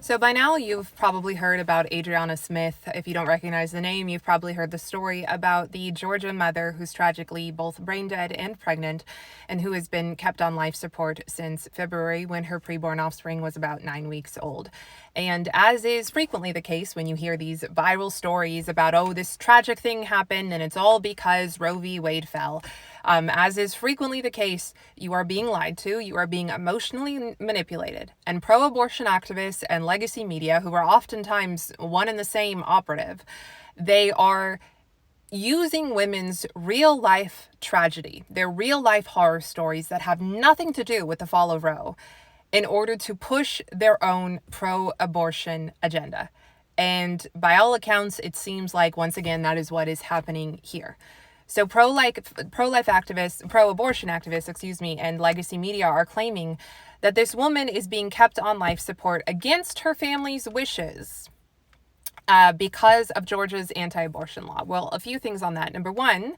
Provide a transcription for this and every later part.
So by now you've probably heard about Adriana Smith. If you don't recognize the name, you've probably heard the story about the Georgia mother who's tragically both brain dead and pregnant and who has been kept on life support since February when her preborn offspring was about 9 weeks old. And as is frequently the case when you hear these viral stories about, oh, this tragic thing happened and it's all because Roe v. Wade fell, as is frequently the case, you are being lied to, you are being emotionally manipulated. And pro abortion activists and legacy media, who are oftentimes one and the same operative, they are using women's real life tragedy, their real life horror stories that have nothing to do with the fall of Roe, in order to push their own pro abortion agenda. And by all accounts, it seems like, once again, that is what is happening here. So pro-life activists, pro-abortion activists, and legacy media are claiming that this woman is being kept on life support against her family's wishes because of Georgia's anti-abortion law. Well, a few things on that. Number one,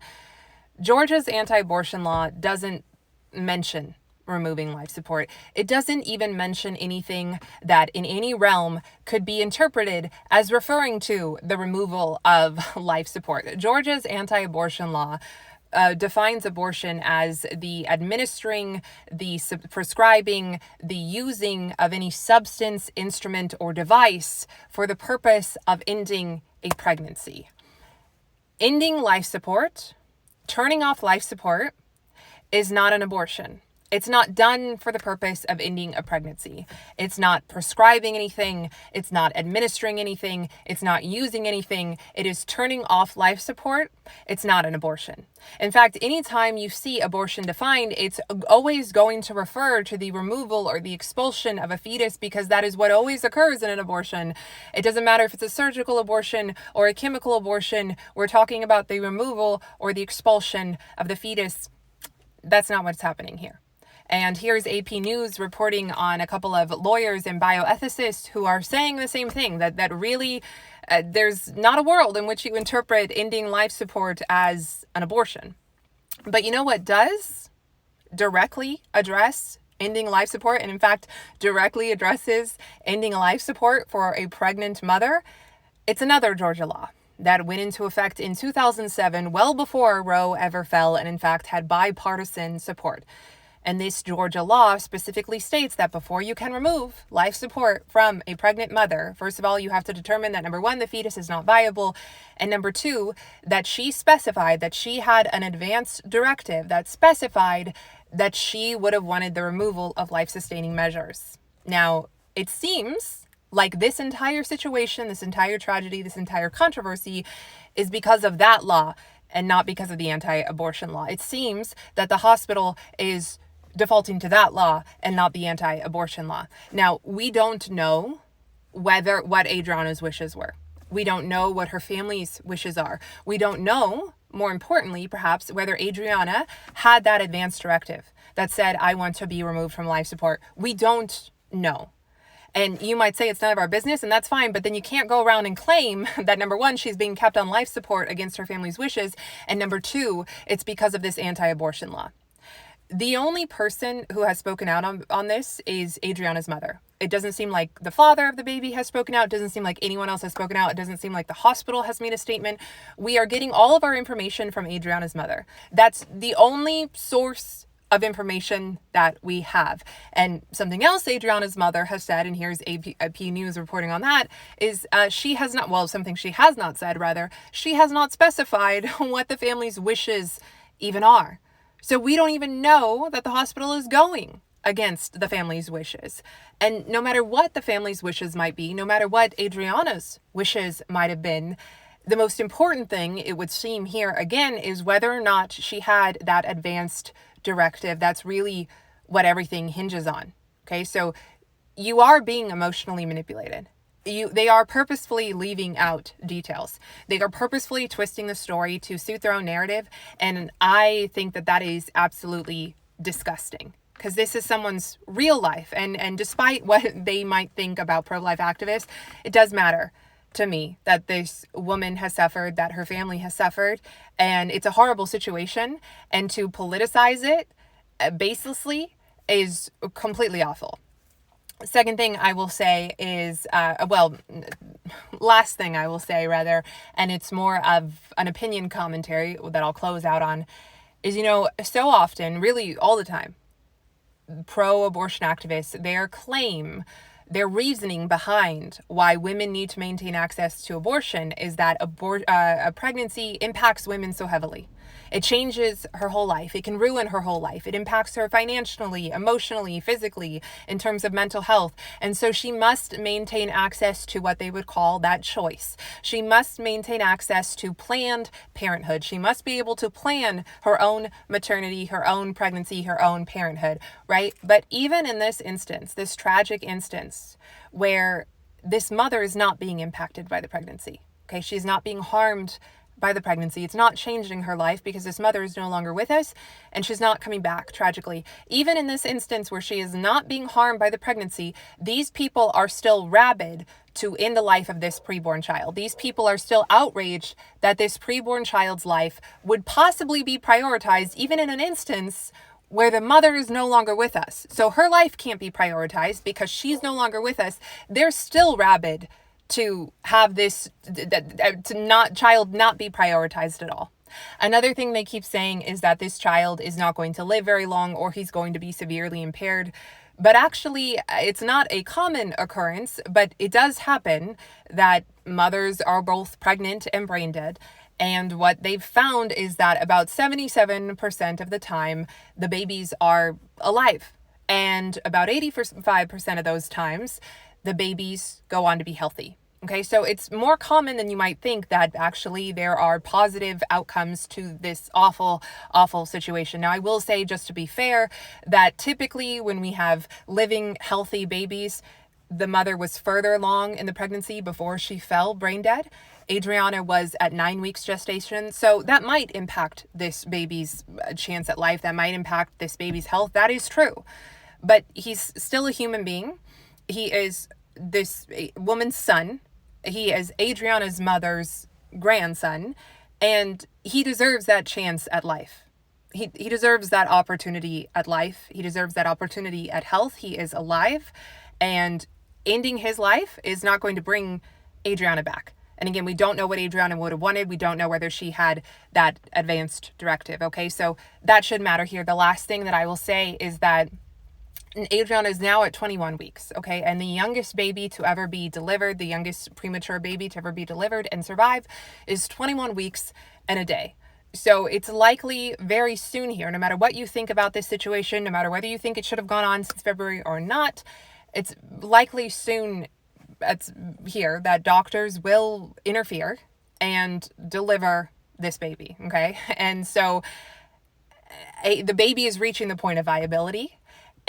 Georgia's anti-abortion law doesn't mention removing life support. It doesn't even mention anything that in any realm could be interpreted as referring to the removal of life support. Georgia's anti-abortion law defines abortion as the administering, the prescribing, the using of any substance, instrument, or device for the purpose of ending a pregnancy. Ending life support, turning off life support, is not an abortion. It's not done for the purpose of ending a pregnancy. It's not prescribing anything. It's not administering anything. It's not using anything. It is turning off life support. It's not an abortion. In fact, anytime you see abortion defined, it's always going to refer to the removal or the expulsion of a fetus, because that is what always occurs in an abortion. It doesn't matter if it's a surgical abortion or a chemical abortion. We're talking about the removal or the expulsion of the fetus. That's not what's happening here. And here's AP News reporting on a couple of lawyers and bioethicists who are saying the same thing, that really there's not a world in which you interpret ending life support as an abortion. But you know what does directly address ending life support, and in fact directly addresses ending life support for a pregnant mother? It's another Georgia law that went into effect in 2007, well before Roe ever fell, and in fact had bipartisan support. And this Georgia law specifically states that before you can remove life support from a pregnant mother, first of all, you have to determine that, number one, the fetus is not viable, and number two, that she specified that she had an advance directive that specified that she would have wanted the removal of life-sustaining measures. Now, it seems like this entire situation, this entire tragedy, this entire controversy is because of that law and not because of the anti-abortion law. It seems that the hospital is defaulting to that law and not the anti-abortion law. Now, we don't know what Adriana's wishes were. We don't know what her family's wishes are. We don't know, more importantly, perhaps, whether Adriana had that advance directive that said, I want to be removed from life support. We don't know. And you might say it's none of our business, and that's fine, but then you can't go around and claim that, number one, she's being kept on life support against her family's wishes, and number two, it's because of this anti-abortion law. The only person who has spoken out on this is Adriana's mother. It doesn't seem like the father of the baby has spoken out. It doesn't seem like anyone else has spoken out. It doesn't seem like the hospital has made a statement. We are getting all of our information from Adriana's mother. That's the only source of information that we have. And something else Adriana's mother has said, and here's AP News reporting on that, is she has not specified what the family's wishes even are. So we don't even know that the hospital is going against the family's wishes. And no matter what the family's wishes might be, no matter what Adriana's wishes might have been, the most important thing, it would seem here again, is whether or not she had that advanced directive. That's really what everything hinges on. Okay, so you are being emotionally manipulated. They are purposefully leaving out details. They are purposefully twisting the story to suit their own narrative. And I think that is absolutely disgusting, because this is someone's real life. And despite what they might think about pro-life activists, it does matter to me that this woman has suffered, that her family has suffered, and it's a horrible situation. And to politicize it baselessly is completely awful. Second thing I will say is, last thing I will say rather, and it's more of an opinion commentary that I'll close out on, is, so often, really all the time, pro-abortion activists, their reasoning behind why women need to maintain access to abortion is that a pregnancy impacts women so heavily. It changes her whole life. It can ruin her whole life. It impacts her financially, emotionally, physically, in terms of mental health. And so she must maintain access to what they would call that choice. She must maintain access to planned parenthood. She must be able to plan her own maternity, her own pregnancy, her own parenthood, right? But even in this instance, this tragic instance where this mother is not being impacted by the pregnancy, okay? She's not being harmed by the pregnancy. It's not changing her life because this mother is no longer with us and she's not coming back, tragically. Even in this instance where she is not being harmed by the pregnancy, these people are still rabid to end the life of this preborn child. These people are still outraged that this preborn child's life would possibly be prioritized even in an instance where the mother is no longer with us. So her life can't be prioritized because she's no longer with us. They're still rabid to have this child not be prioritized at all. Another thing they keep saying is that this child is not going to live very long or he's going to be severely impaired. But actually, it's not a common occurrence, but it does happen that mothers are both pregnant and brain dead. And what they've found is that about 77% of the time, the babies are alive. And about 85% of those times, the babies go on to be healthy. Okay, so it's more common than you might think that actually there are positive outcomes to this awful, awful situation. Now, I will say, just to be fair, that typically when we have living, healthy babies, the mother was further along in the pregnancy before she fell brain dead. Adriana was at 9 weeks gestation. So that might impact this baby's chance at life. That might impact this baby's health. That is true. But he's still a human being. He is this woman's son. He is Adriana's mother's grandson. And he deserves that chance at life. He deserves that opportunity at life. He deserves that opportunity at health. He is alive. And ending his life is not going to bring Adriana back. And again, we don't know what Adriana would have wanted. We don't know whether she had that advanced directive. Okay, so that should matter here. The last thing that I will say is that Adriana is now at 21 weeks, okay? And the youngest baby to ever be delivered, the youngest premature baby to ever be delivered and survive is 21 weeks and a day. So it's likely very soon here, no matter what you think about this situation, no matter whether you think it should have gone on since February or not, it's likely soon here that doctors will interfere and deliver this baby, okay? And so the baby is reaching the point of viability.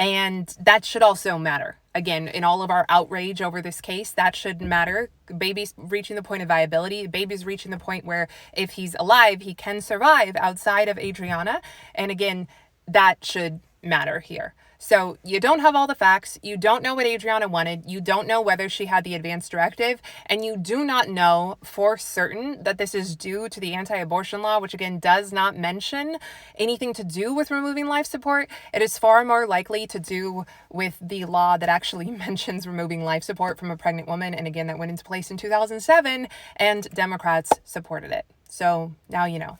And that should also matter. Again, in all of our outrage over this case, that should matter. Baby's reaching the point of viability. Baby's reaching the point where if he's alive, he can survive outside of Adriana. And again, that should matter here. So you don't have all the facts. You don't know what Adriana wanted. You don't know whether she had the advance directive. And you do not know for certain that this is due to the anti-abortion law, which again does not mention anything to do with removing life support. It is far more likely to do with the law that actually mentions removing life support from a pregnant woman. And again, that went into place in 2007 and Democrats supported it. So now you know.